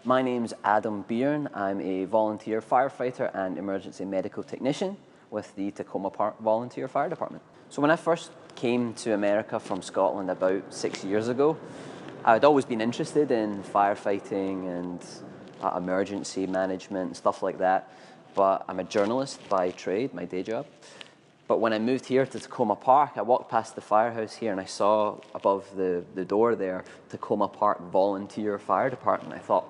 My name's Adam Bearne. I'm a volunteer firefighter and emergency medical technician with the Tacoma Park Volunteer Fire Department. So when I first came to America from Scotland about 6 years ago, I'd always been interested in firefighting and emergency management and stuff like that, but I'm a journalist by trade, my day job. But when I moved here to Tacoma Park, I walked past the firehouse here and I saw above the door there, Tacoma Park Volunteer Fire Department. I thought,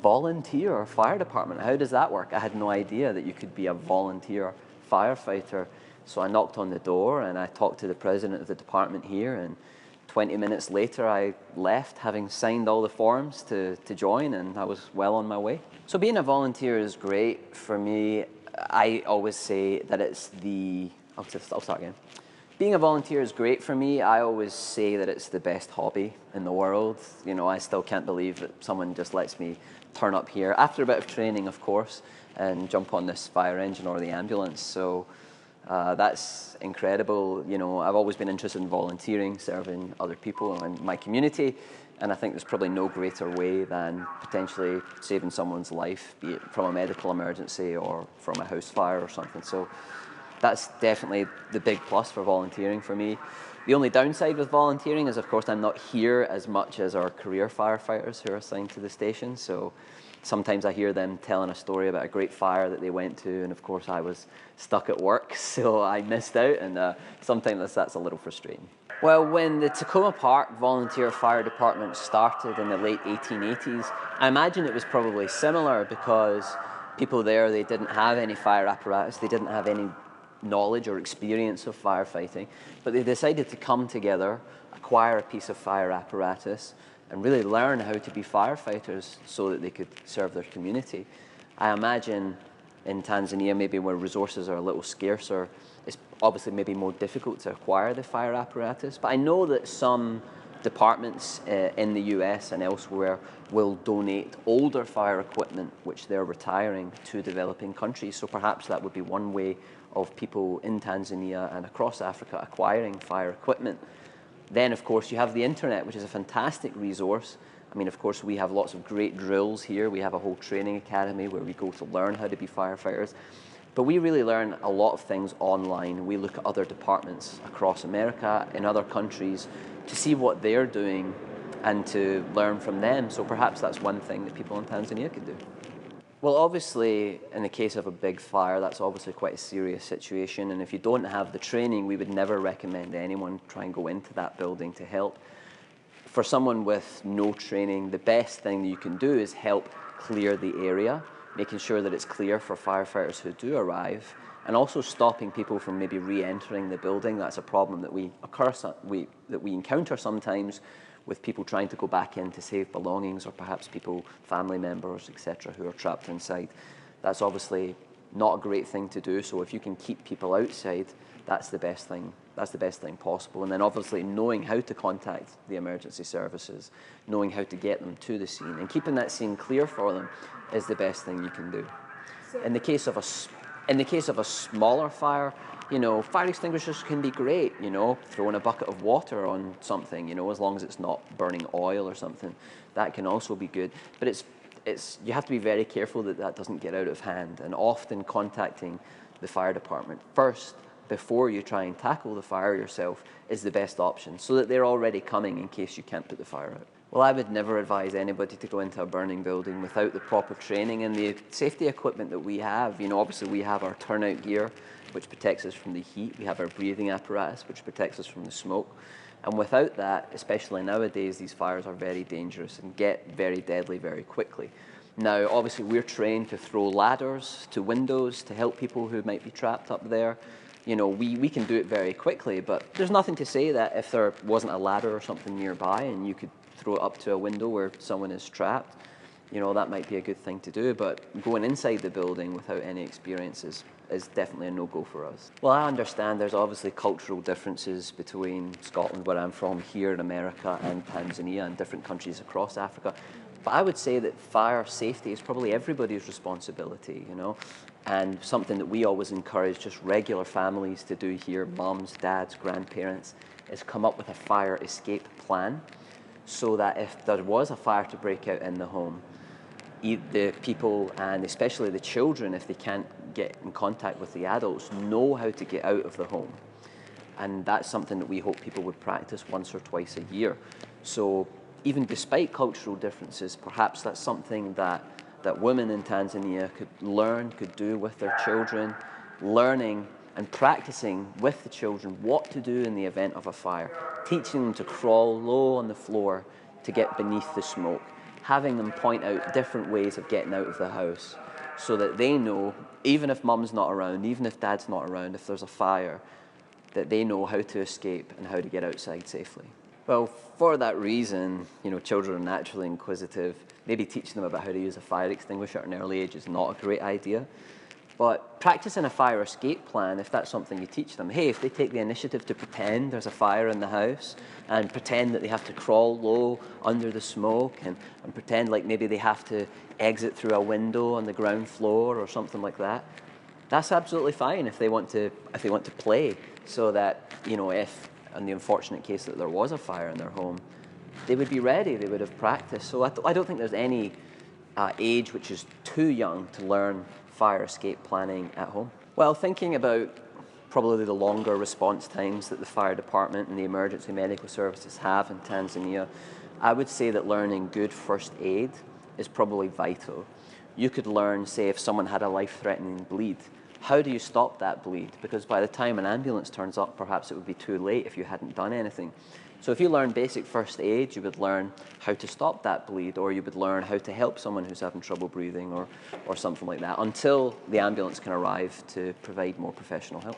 volunteer fire department, how does that work? I had no idea that you could be a volunteer firefighter. So I knocked on the door and I talked to the president of the department here, and 20 minutes later I left having signed all the forms to join, and I was well on my way. So being a volunteer is great for me. I always say that it's the... I'll start again. Being a volunteer is great for me. I always say that it's the best hobby in the world. You know, I still can't believe that someone just lets me turn up here, after a bit of training, of course, and jump on this fire engine or the ambulance. So that's incredible. You know, I've always been interested in volunteering, serving other people in my community, and I think there's probably no greater way than potentially saving someone's life, be it from a medical emergency or from a house fire or something. So that's definitely the big plus for volunteering for me. The only downside with volunteering is, of course, I'm not here as much as our career firefighters who are assigned to the station. So sometimes I hear them telling a story about a great fire that they went to, and of course I was stuck at work, so I missed out, and sometimes that's a little frustrating. Well, when the Tacoma Park Volunteer Fire Department started in the late 1880s, I imagine it was probably similar, because people there, they didn't have any fire apparatus, they didn't have any knowledge or experience of firefighting, but they decided to come together, acquire a piece of fire apparatus, and really learn how to be firefighters so that they could serve their community. I imagine in Tanzania, maybe where resources are a little scarcer, it's obviously maybe more difficult to acquire the fire apparatus, but I know that some departments in the US and elsewhere will donate older fire equipment which they're retiring to developing countries. So perhaps that would be one way of people in Tanzania and across Africa acquiring fire equipment. Then, of course, you have the internet, which is a fantastic resource. I mean, of course, we have lots of great drills here. We have a whole training academy where we go to learn how to be firefighters. But we really learn a lot of things online. We look at other departments across America, in other countries, to see what they're doing and to learn from them. So perhaps that's one thing that people in Tanzania could do. Well, obviously, in the case of a big fire, that's obviously quite a serious situation. And if you don't have the training, we would never recommend anyone try and go into that building to help. For someone with no training, the best thing you can do is help clear the area, making sure that it's clear for firefighters who do arrive, and also stopping people from maybe re-entering the building. That's a problem that we encounter sometimes with people trying to go back in to save belongings, or perhaps people, family members, etc., who are trapped inside. That's obviously not a great thing to do. So if you can keep people outside, that's the best thing. That's the best thing possible. And then obviously knowing how to contact the emergency services, knowing how to get them to the scene, and keeping that scene clear for them is the best thing you can do. In the case of a smaller fire, you know, fire extinguishers can be great, you know, throwing a bucket of water on something, you know, as long as it's not burning oil or something, that can also be good. But you have to be very careful that that doesn't get out of hand, and often contacting the fire department first before you try and tackle the fire yourself is the best option, so that they're already coming in case you can't put the fire out. Well, I would never advise anybody to go into a burning building without the proper training and the safety equipment that we have. You know, obviously we have our turnout gear, which protects us from the heat. We have our breathing apparatus, which protects us from the smoke. And without that, especially nowadays, these fires are very dangerous and get very deadly very quickly. Now, obviously, we're trained to throw ladders to windows to help people who might be trapped up there. You know, we can do it very quickly, but there's nothing to say that if there wasn't a ladder or something nearby and you could throw it up to a window where someone is trapped, you know, that might be a good thing to do. But going inside the building without any experience is definitely a no-go for us. Well, I understand there's obviously cultural differences between Scotland, where I'm from, here in America, and Tanzania, and different countries across Africa. But I would say that fire safety is probably everybody's responsibility, you know, and something that we always encourage just regular families to do here, mums, dads, grandparents, is come up with a fire escape plan, so that if there was a fire to break out in the home, the people, and especially the children, if they can't get in contact with the adults, know how to get out of the home. And that's something that we hope people would practice once or twice a year. So even despite cultural differences, perhaps that's something that women in Tanzania could learn, could do with their children, learning and practicing with the children what to do in the event of a fire, teaching them to crawl low on the floor to get beneath the smoke, having them point out different ways of getting out of the house so that they know, even if mum's not around, even if dad's not around, if there's a fire, that they know how to escape and how to get outside safely. Well, for that reason, children are naturally inquisitive. Maybe teaching them about how to use a fire extinguisher at an early age is not a great idea. But practicing a fire escape plan, if that's something you teach them, hey, if they take the initiative to pretend there's a fire in the house and pretend that they have to crawl low under the smoke and pretend like maybe they have to exit through a window on the ground floor or something like that, that's absolutely fine if they want to play, so that, if in the unfortunate case that there was a fire in their home, they would be ready, they would have practiced. So I don't think there's any age which is too young to learn fire escape planning at home. Well, thinking about probably the longer response times that the fire department and the emergency medical services have in Tanzania, I would say that learning good first aid is probably vital. You could learn, say, if someone had a life-threatening bleed, how do you stop that bleed? Because by the time an ambulance turns up, perhaps it would be too late if you hadn't done anything. So if you learn basic first aid, you would learn how to stop that bleed, or you would learn how to help someone who's having trouble breathing or something like that, until the ambulance can arrive to provide more professional help.